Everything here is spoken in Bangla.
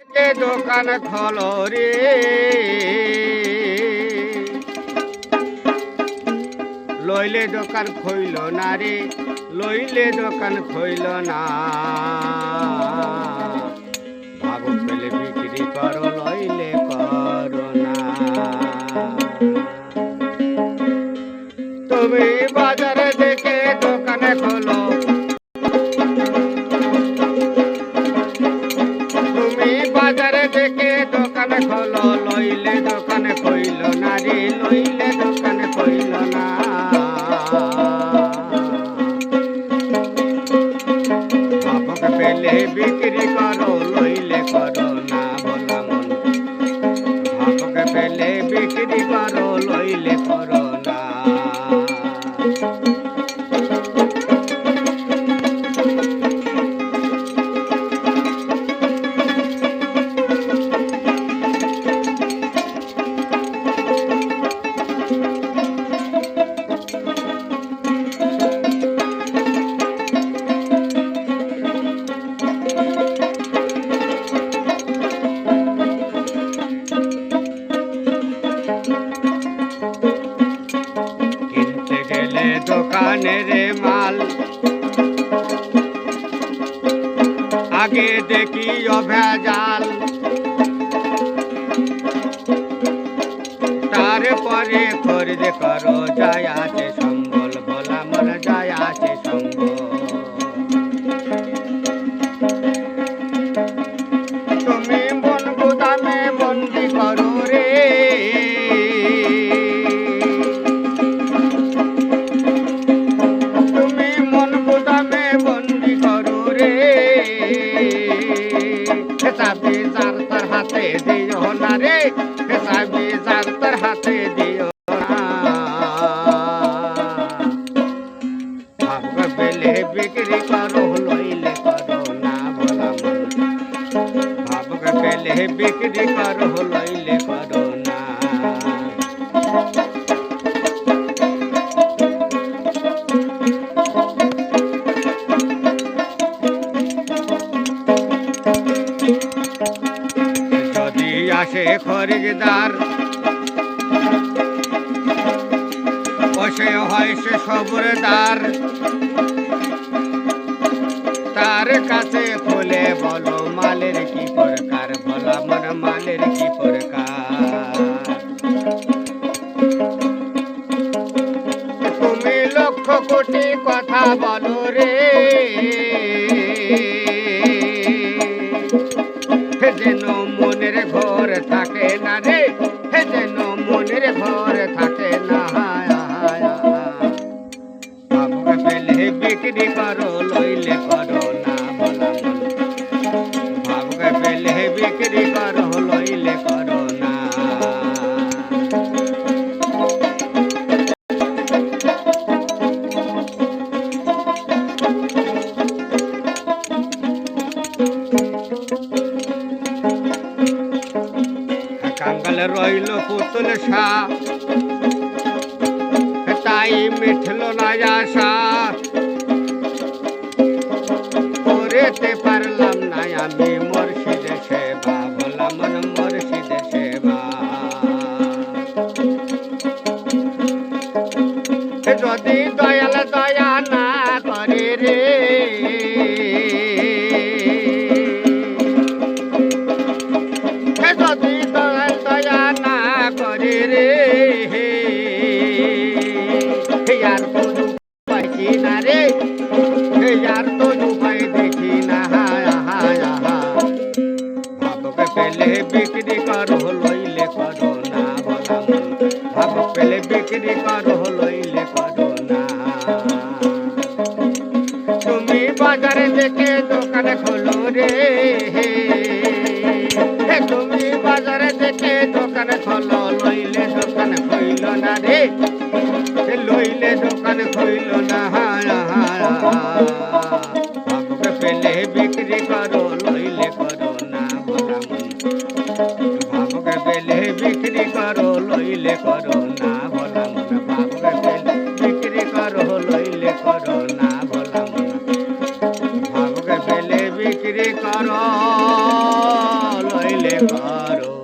দোকান খোলো রে, লইলে দোকান খইল না রে, লইলে দোকান খইল না। ভাগো পেলে বিক্রি করো, লইলে করো না। তুমি বাজারে থেকে দোকানে খোলো, তুমি বাজারে থেকে দোকানে খোলো, লইলে দোকানে খইল না রে, লইলে দোকানে খইল না। ভাবক পেলে বিক্রি করো, লইলে করো না বলা মন। ভাবক পেলে বিক্রি করো, লইলে করো না। দোকানের মাল আগে দেখি ভেজাল, তারপরে খরিদ করো, যায় আছে সম্বল বলা মন, যায় আছে সম্বল। তুমি মন গুদামে বন্দি করো রে, চাবি যার তার হাতে দিও না রে, চাবি যার তার হাতে দিও না। ভাবক পেলে বিক্রি করো, লইলে করো না বলা মন। ভাবক পেলে বিক্রি করো, লইলে করো না। আসে খরিদার, বসে হয় সে সবরদার, তার কাছে খুলে বলো মালের কি প্রকার, বলা মন মালের কি প্রকার। তুমি লক্ষ কোটি কথা বলো রে, যেন মনের ঘর থাকে না রে, যেন মনের ঘর থাকে না। ভাবক পেলে বিক্রি করো, লইলে করো না বলা মন। ভাবক পেলে বিক্রি করো, লইলে করো না। কাঙ্গাল রইল পুতুল সা, তাই মিঠল না আশা, করেতে পারলাম না আমি মুর্শিদের সেবা, বলা মন মুর্শিদের সেবা। যদি দয়াল দয়া না করে রে, যদি দয়াল দয়া না করে রে, यार तो उपाय की ना रे, यार तो उपाय देखी ना। भाबक पेले बिक्री करो, लइले करो ना बला मन। भाबक पेले बिक्री करो, लइले करो ना। তুমি বাজারে থেকে দোকান খোলো রে, তুমি বাজারে থেকে দোকান খোলো, লইলে দোকান খইল না রে, লইলে দোকান খইল না। ভাবক পেলে বিক্রি করো, লইলে করো না বলা মন। ভাবক পেলে বিক্রি করো, লইলে করো না বলা মন। ভাবক পেলে বিক্রি করো, লইলে করো না বলা মন। ভাবক পেলে বিক্রি করো। করো